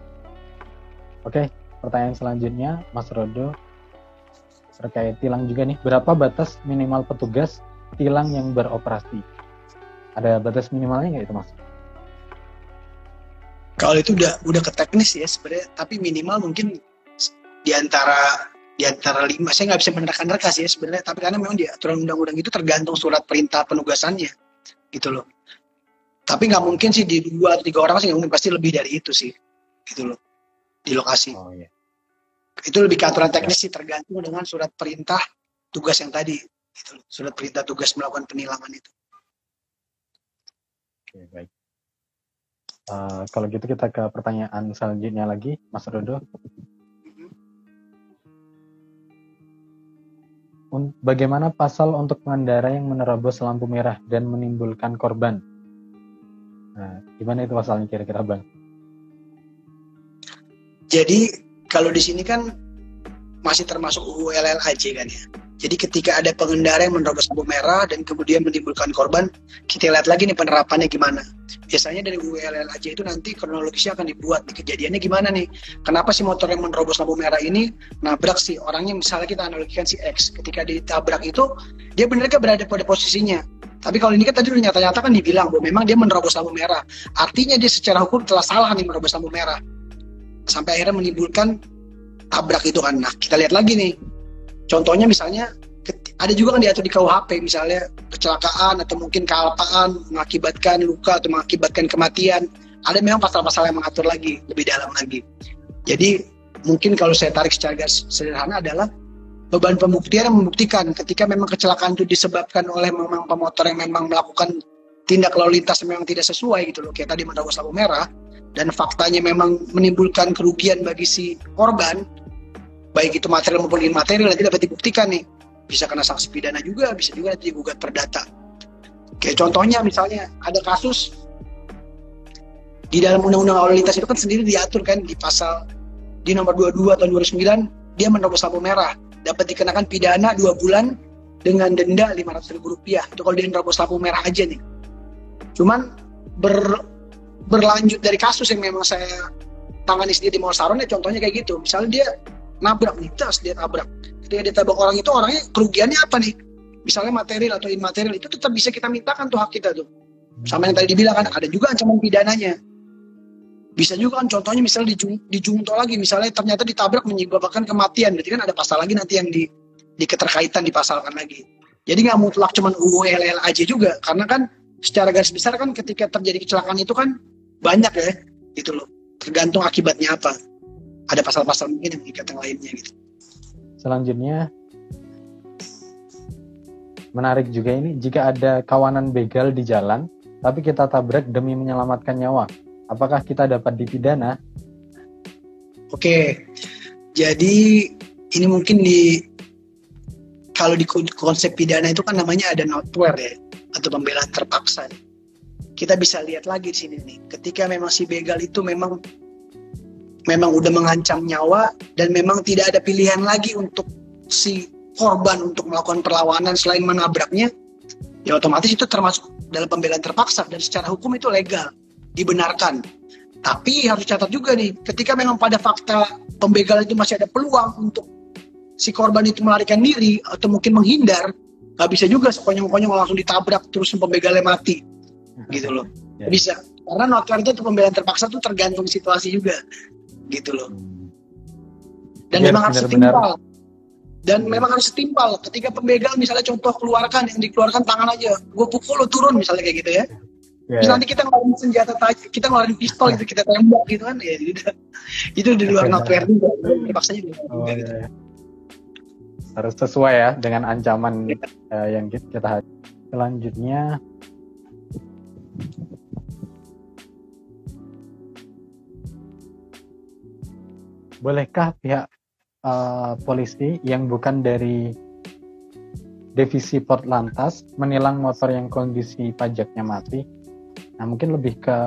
Oke, pertanyaan selanjutnya, Mas Rodo, terkait tilang juga nih. Berapa batas minimal petugas tilang yang beroperasi? Ada batas minimalnya nggak itu, Mas? Kalau itu udah ke teknis ya sebenarnya, tapi minimal mungkin di antara 5. Saya nggak bisa menerka sih ya sebenarnya, tapi karena memang di aturan undang-undang itu tergantung surat perintah penugasannya, gitu loh. Tapi nggak mungkin sih di 2 atau 3 orang sih, nggak mungkin, pasti lebih dari itu sih, gitu loh, di lokasi. Oh iya. Itu lebih ke aturan teknis sih, tergantung dengan surat perintah tugas yang tadi, gitu loh. Surat perintah tugas melakukan penilangan itu. Oke, baik. Kalau gitu kita ke pertanyaan selanjutnya lagi, Mas Rodo. Bagaimana pasal untuk pengendara yang menerobos lampu merah dan menimbulkan korban? Nah, gimana itu pasalnya kira-kira, Bang? Jadi kalau di sini kan masih termasuk UU LLAJ kan ya. Jadi ketika ada pengendara yang menerobos lampu merah dan kemudian menimbulkan korban, kita lihat lagi nih penerapannya gimana. Biasanya dari UU LLAJ itu nanti kronologisnya akan dibuat, nih kejadiannya gimana nih. Kenapa si motor yang menerobos lampu merah ini nabrak si orangnya, misalnya kita analogikan si X. Ketika ditabrak itu, dia benar-benar berada pada posisinya. Tapi kalau ini kan tadi udah nyata-nyata kan dibilang bahwa memang dia menerobos lampu merah. Artinya dia secara hukum telah salah nih menerobos lampu merah. Sampai akhirnya menimbulkan tabrak itu kan. Nah, kita lihat lagi nih. Contohnya misalnya, ada juga kan diatur di KUHP, misalnya kecelakaan atau mungkin kealpaan mengakibatkan luka atau mengakibatkan kematian. Ada memang pasal-pasal yang mengatur lagi, lebih dalam lagi. Jadi, mungkin kalau saya tarik secara sederhana adalah beban pembuktian yang membuktikan ketika memang kecelakaan itu disebabkan oleh memang pemotor yang memang melakukan tindak lalu lintas yang memang tidak sesuai gitu loh, kayak tadi menerobos lampu merah, dan faktanya memang menimbulkan kerugian bagi si korban, baik itu material maupun imaterial, nanti dapat dibuktikan nih, bisa kena sanksi pidana juga, bisa juga nanti digugat perdata. Kayak contohnya misalnya ada kasus di dalam undang-undang lalu lintas itu kan sendiri diatur kan di pasal di nomor 22 tahun 2009, dia menerobos lampu merah dapat dikenakan pidana 2 bulan dengan denda Rp500.000. Itu kalau dia nerobos lampu merah aja nih. Cuman berlanjut dari kasus yang memang saya tangani sendiri di Mall Saron ya, contohnya kayak gitu. Misalnya dia nabrak nih, dia tabrak. Ketika dia tabrak orang itu, orangnya kerugiannya apa nih? Misalnya material atau imaterial, itu tetap bisa kita mintakan tuh hak kita tuh. Sama yang tadi dibilang kan, ada juga ancaman pidananya. Bisa juga kan contohnya misalnya dijungto lagi, misalnya ternyata ditabrak menyebabkan kematian, berarti kan ada pasal lagi nanti yang di keterkaitan dipasalkan lagi. Jadi nggak mutlak cuman UU LL aja juga, karena kan secara garis besar kan ketika terjadi kecelakaan itu kan banyak ya, gitu loh. Tergantung akibatnya apa. Ada pasal-pasal mungkin yang mengikat yang lainnya gitu. Selanjutnya, menarik juga ini, jika ada kawanan begal di jalan, tapi kita tabrak demi menyelamatkan nyawa, apakah kita dapat dipidana? Oke, jadi ini mungkin kalau di konsep pidana itu kan namanya ada notware ya, atau pembelaan terpaksa. Kita bisa lihat lagi di sini nih, ketika memang si begal itu memang udah mengancam nyawa dan memang tidak ada pilihan lagi untuk si korban untuk melakukan perlawanan selain menabraknya, ya otomatis itu termasuk dalam pembelaan terpaksa dan secara hukum itu legal, dibenarkan. Tapi harus catat juga nih, ketika memang pada fakta pembegal itu masih ada peluang untuk si korban itu melarikan diri atau mungkin menghindar, nggak bisa juga sekonyong-konyong langsung ditabrak terus pembegalnya mati, gitu loh. Bisa, karena notware itu pembelaan terpaksa tuh tergantung situasi juga, gitu loh. Dan memang harus setimpal. Dan memang harus setimpal. Ketika pembegal misalnya contoh keluarkan, yang dikeluarkan tangan aja, gue pukul lo turun misalnya kayak gitu ya. Terus nanti kita ngeluarin senjata tajam, kita ngeluarin pistol gitu, kita tembak gitu kan, ya itu di luar notware juga, terpaksanya di luar juga gitu. Harus sesuai ya dengan ancaman yang kita hadapi. Selanjutnya, bolehkah pihak polisi yang bukan dari divisi Portlantas menilang motor yang kondisi pajaknya mati? Nah, mungkin lebih ke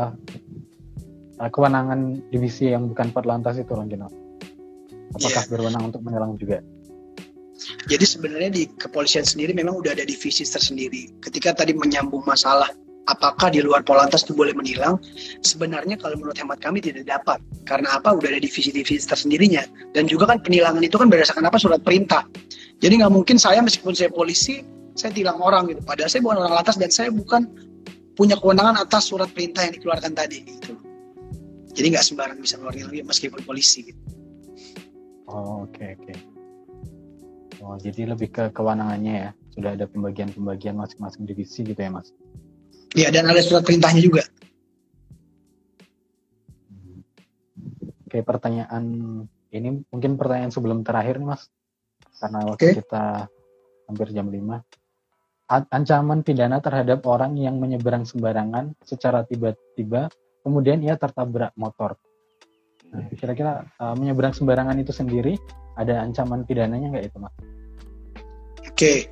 kewenangan divisi yang bukan Portlantas itu, Longgino. Apakah berwenang untuk menilang juga? Jadi sebenarnya di kepolisian sendiri memang udah ada divisi tersendiri. Ketika tadi menyambung masalah apakah di luar Portlantas itu boleh menilang, sebenarnya kalau menurut hemat kami tidak dapat. Karena apa? Udah ada divisi-divisi tersendirinya. Dan juga kan penilangan itu kan berdasarkan apa? Surat perintah. Jadi nggak mungkin saya, meskipun saya polisi, saya tilang orang gitu. Padahal saya bukan orang lantas dan saya bukan punya kewenangan atas surat perintah yang dikeluarkan tadi gitu. Jadi nggak sembarang bisa ngeluarin lagi meskipun polisi gitu. Oh, oke. Oh, jadi lebih ke kewenangannya ya. Sudah ada pembagian masing-masing divisi gitu ya, Mas? Iya, dan ada surat perintahnya juga. Oke, pertanyaan ini mungkin pertanyaan sebelum terakhir nih, Mas. Karena waktu kita hampir jam 5. Ancaman pidana terhadap orang yang menyeberang sembarangan secara tiba-tiba, kemudian ia tertabrak motor. Nah, kira-kira menyeberang sembarangan itu sendiri ada ancaman pidananya nggak itu, Mas? Oke.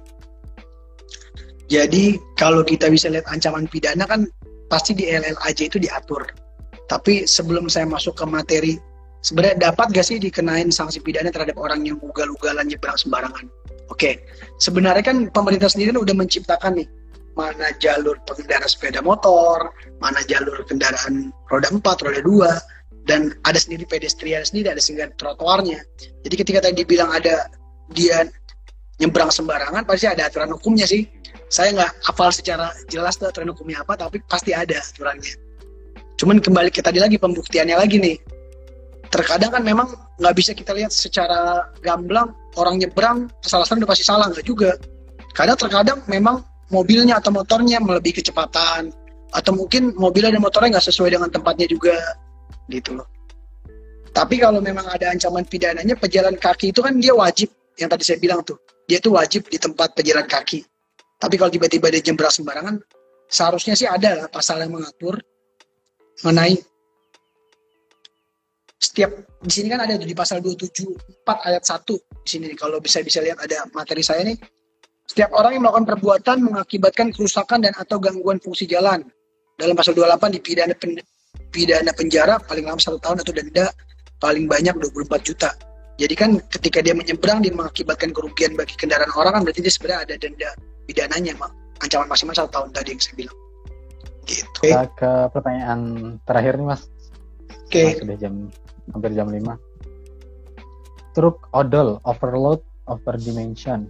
Jadi kalau kita bisa lihat ancaman pidana kan pasti di LLAJ itu diatur. Tapi sebelum saya masuk ke materi, sebenarnya dapat gak sih dikenain sanksi pidana terhadap orang yang ugal-ugalan nyebrang sembarangan? Oke, sebenarnya kan pemerintah sendiri udah menciptakan nih mana jalur pengendara sepeda motor, mana jalur kendaraan roda 4, roda 2, dan ada sendiri pedestrian sendiri, ada sendiri trotoarnya. Jadi ketika tadi dibilang ada dia nyebrang sembarangan pasti ada aturan hukumnya sih. Saya nggak hafal secara jelas tuh aturan hukumnya apa, tapi pasti ada aturannya. Cuman kembali ke tadi lagi, pembuktiannya lagi nih. Terkadang kan memang nggak bisa kita lihat secara gamblang orang nyebrang kesalahan udah pasti salah, nggak juga. Terkadang memang mobilnya atau motornya melebihi kecepatan, atau mungkin mobilnya dan motornya nggak sesuai dengan tempatnya juga gitu loh. Tapi kalau memang ada ancaman pidananya, pejalan kaki itu kan dia wajib, yang tadi saya bilang tuh, dia tuh wajib di tempat pejalan kaki. Tapi kalau tiba-tiba dia nyebrang sembarangan, seharusnya sih ada lah pasal yang mengatur mengenai setiap, di sini kan ada tuh di pasal 274 ayat 1 di sini nih, kalau bisa lihat ada materi saya nih. Setiap orang yang melakukan perbuatan mengakibatkan kerusakan dan atau gangguan fungsi jalan, dalam pasal 28 dipidana penjara paling lama 1 tahun atau denda paling banyak 24 juta. Jadi kan ketika dia menyeberang, dia mengakibatkan kerugian bagi kendaraan orang, kan berarti dia sebenarnya ada denda pidananya, ancaman maksimal 1 tahun tadi yang saya bilang. Gitu. Kita ke pertanyaan terakhir nih Mas. Oke. Sudah hampir jam 5. Truk odol, overload, overdimension.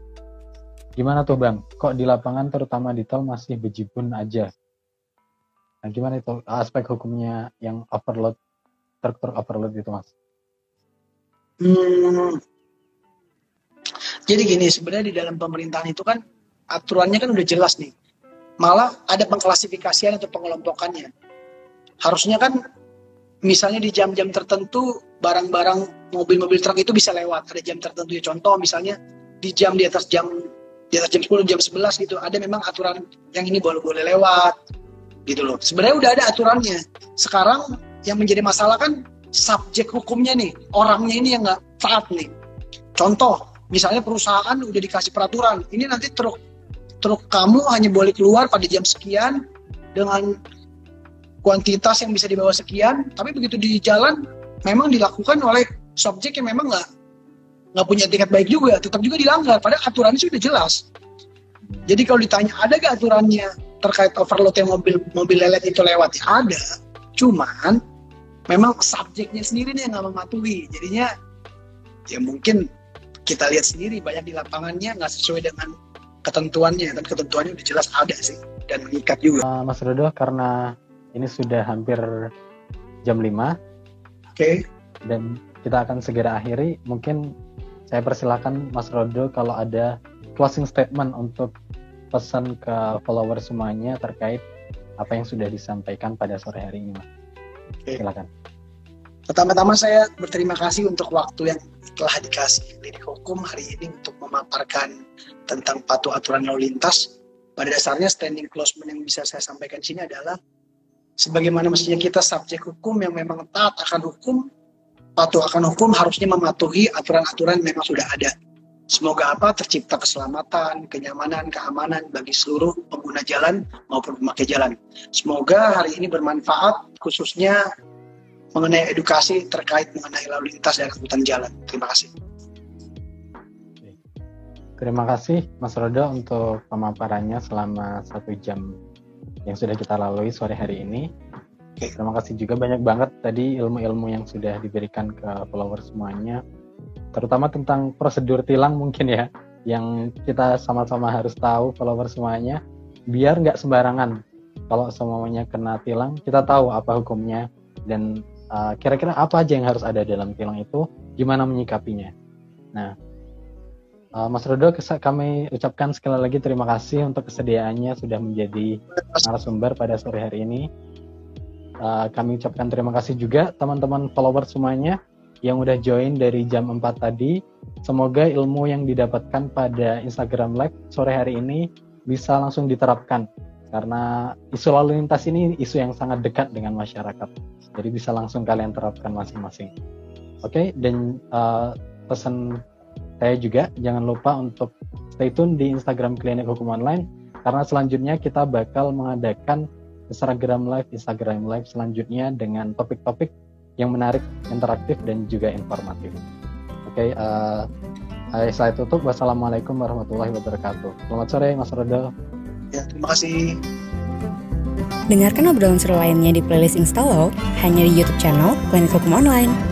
Gimana tuh Bang? Kok di lapangan terutama di tol masih bejibun aja? Nah, gimana itu aspek hukumnya yang overload, truk overload itu Mas? Jadi gini, sebenarnya di dalam pemerintahan itu kan aturannya kan udah jelas nih. Malah ada pengklasifikasian atau pengelompokannya. Harusnya kan misalnya di jam-jam tertentu barang-barang mobil-mobil truk itu bisa lewat. Ada jam tertentu ya, contoh misalnya di atas jam 10, jam 11 gitu. Ada memang aturan yang ini boleh lewat gitu loh. Sebenarnya udah ada aturannya. Sekarang yang menjadi masalah kan subjek hukumnya nih, orangnya ini yang nggak taat nih. Contoh, misalnya perusahaan udah dikasih peraturan, ini nanti truk kamu hanya boleh keluar pada jam sekian dengan kuantitas yang bisa dibawa sekian, tapi begitu di jalan memang dilakukan oleh subjek yang memang nggak punya etikat baik juga, tetap juga dilanggar. Padahal aturannya sudah jelas. Jadi kalau ditanya ada gak aturannya terkait overload yang mobil lelet itu lewat, ya ada. Cuman memang subjeknya sendiri nih yang nggak mematuhi. Jadinya ya mungkin kita lihat sendiri banyak di lapangannya nggak sesuai dengan ketentuannya, dan ketentuannya udah jelas ada sih dan mengikat juga. Mas Rodo, karena ini sudah hampir jam 5. Oke. Dan kita akan segera akhiri. Mungkin saya persilakan Mas Rodo kalau ada closing statement untuk pesan ke follower semuanya terkait apa yang sudah disampaikan pada sore hari ini, Mas. Oke. Silakan. Pertama-tama saya berterima kasih untuk waktu yang telah dikasih Klinik Hukum hari ini untuk memaparkan tentang patuh aturan lalu lintas. Pada dasarnya standing closement yang bisa saya sampaikan di sini adalah sebagaimana mestinya kita subjek hukum yang memang taat akan hukum, patuh akan hukum, harusnya mematuhi aturan-aturan yang memang sudah ada. Semoga tercipta keselamatan, kenyamanan, keamanan bagi seluruh pengguna jalan maupun pemakai jalan. Semoga hari ini bermanfaat, khususnya mengenai edukasi terkait mengenai lalu lintas dan angkutan jalan. Terima kasih. Terima kasih Mas Rodo untuk pemaparannya selama 1 jam yang sudah kita lalui sore hari ini. Terima kasih juga banyak banget tadi ilmu-ilmu yang sudah diberikan ke follower semuanya, terutama tentang prosedur tilang mungkin ya, yang kita sama-sama harus tahu follower semuanya, biar nggak sembarangan. Kalau semuanya kena tilang, kita tahu apa hukumnya dan kira-kira apa aja yang harus ada dalam tilang itu, gimana menyikapinya. Nah, Mas Rodo, kami ucapkan sekali lagi terima kasih untuk kesediaannya sudah menjadi narasumber pada sore hari ini. Kami ucapkan terima kasih juga teman-teman follower semuanya yang udah join dari jam 4 tadi. Semoga ilmu yang didapatkan pada Instagram Live sore hari ini bisa langsung diterapkan, karena isu lalu lintas ini isu yang sangat dekat dengan masyarakat. Jadi bisa langsung kalian terapkan masing-masing. Oke, dan pesan saya juga jangan lupa untuk stay tune di Instagram Klinik Hukum Online, karena selanjutnya kita bakal mengadakan Instagram Live selanjutnya dengan topik-topik yang menarik, interaktif, dan juga informatif. Oke, saya tutup. Wassalamualaikum warahmatullahi wabarakatuh. Selamat sore Mas Rodo. Ya, terima kasih. Dengarkan obrolan seru lainnya di playlist Instalo hanya di YouTube channel Klinik Hukum Online.